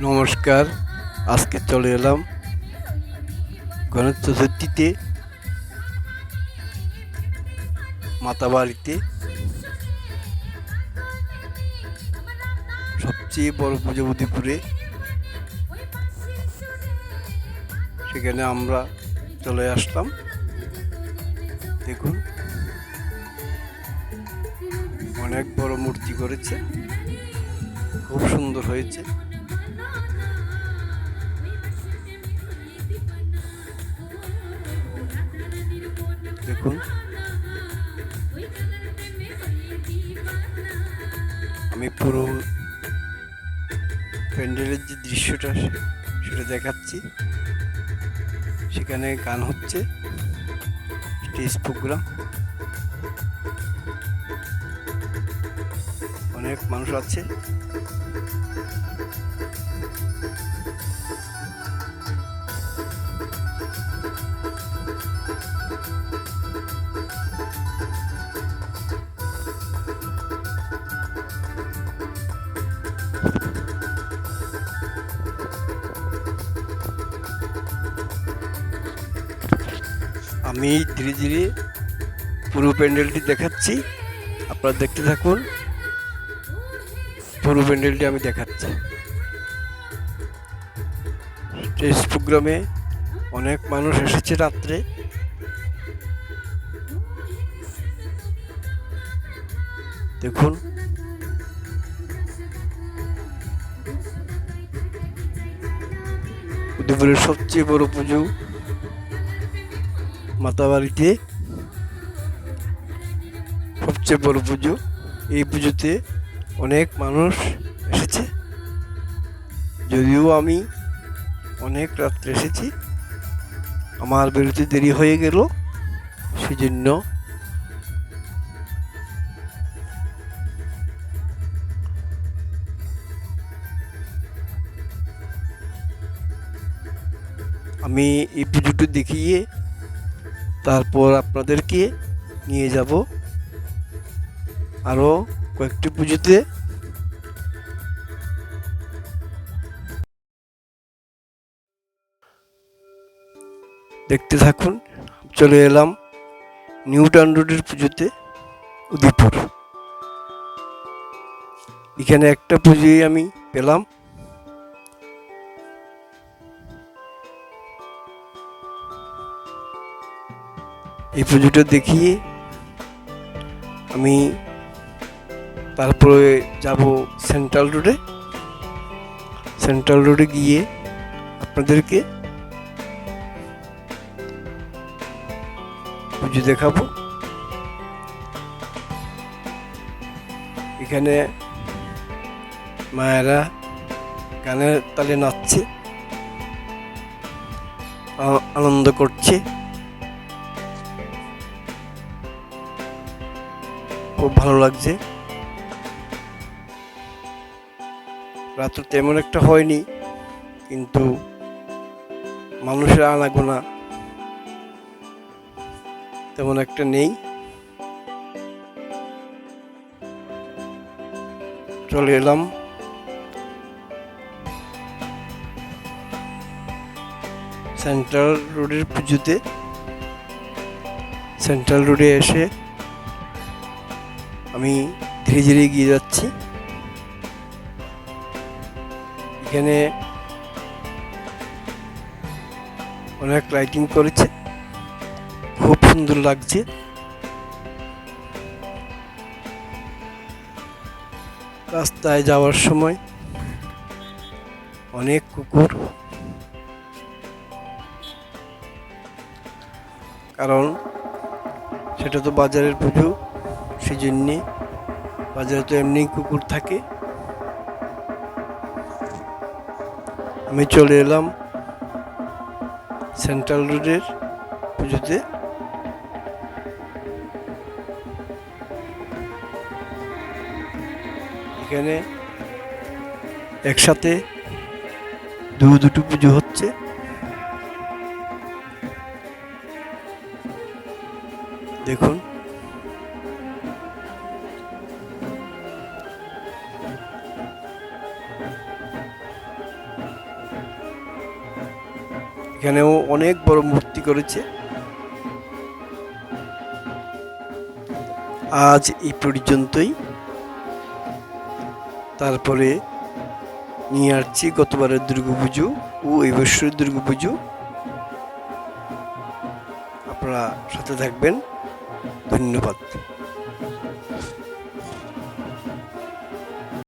নমস্কার। আজকে চলে এলাম গণেশ চতুর্থীতে মাতাবাড়িতে। সবচেয়ে বড় পুজো উদয়পুরে, সেখানে আমরা চলে আসলাম। দেখুন, অনেক বড় মূর্তি করেছে, খুব সুন্দর হয়েছে। দেখুন, আমি পুরো প্যান্ডেলের যে দৃশ্যটা সেটা দেখাচ্ছি। সেখানে গান হচ্ছে, স্টেজ প্রোগ্রাম, অনেক মানুষ আছে। আমি ধীরে ধীরে পুরো প্যান্ডেলটি দেখাচ্ছি, আপনারা দেখতে থাকুন। পুরো প্যান্ডেলটি আমি দেখাচ্ছি। স্টেজ প্রোগ্রামে অনেক মানুষ এসেছে রাত্রে। দেখুন, উদয়পুরের সবচেয়ে বড় পুজো মাতাবাড়িতে, সবচেয়ে বড় পুজো। এই পুজোতে অনেক মানুষ এসেছে, যদিও আমি অনেক রাত্রে এসেছি, আমার বেরোতে দেরি হয়ে গেল, সেজন্য আমি এই পুজোটি দেখিয়ে তারপর আপনাদেরকে নিয়ে যাব আরও কয়েকটি পুজোতে। দেখতে থাকুন। চলে এলাম নিউ টাউন রোডের পুজোতে, উদয়পুর। এখানে একটা পুজোই আমি পেলাম। এই পুজোটা দেখিয়ে আমি তারপরে যাব সেন্ট্রাল রোডে। সেন্ট্রাল রোডে গিয়ে আপনাদেরকে পুজো দেখাবো। এখানে মায়েরা গানের তালে নাচছে, আনন্দ করছে, খুব ভালো লাগছে। রাত তেমন একটা হয়নি, কিন্তু মানুষের আনাগোনা তেমন একটা নেই। চলে এলাম সেন্ট্রাল রোডের পুজোতে। সেন্ট্রাল রোডে এসে আমি ধীরে ধীরে এগিয়ে যাচ্ছি। এখানে অনেক লাইটিং করেছে, খুব সুন্দর লাগছে। রাস্তায় যাওয়ার সময় অনেক কুকুর, কারণ সেটা তো বাজারের পুজো, সেই জন্যে বাজারে তো এমনি কুকুর থাকে। আমি চলে এলাম সেন্ট্রাল রোডের পুজোতে। এখানে একসাথে দুটো পুজো হচ্ছে। দেখুন, এখানেও অনেক বড় মূর্তি করেছে। আজ এই পর্যন্তই। তারপরে নিয়ে আসছি গতবারের দুর্গাপুজো ও এই বছরের দুর্গাপুজো। আপনারা সাথে থাকবেন। ধন্যবাদ।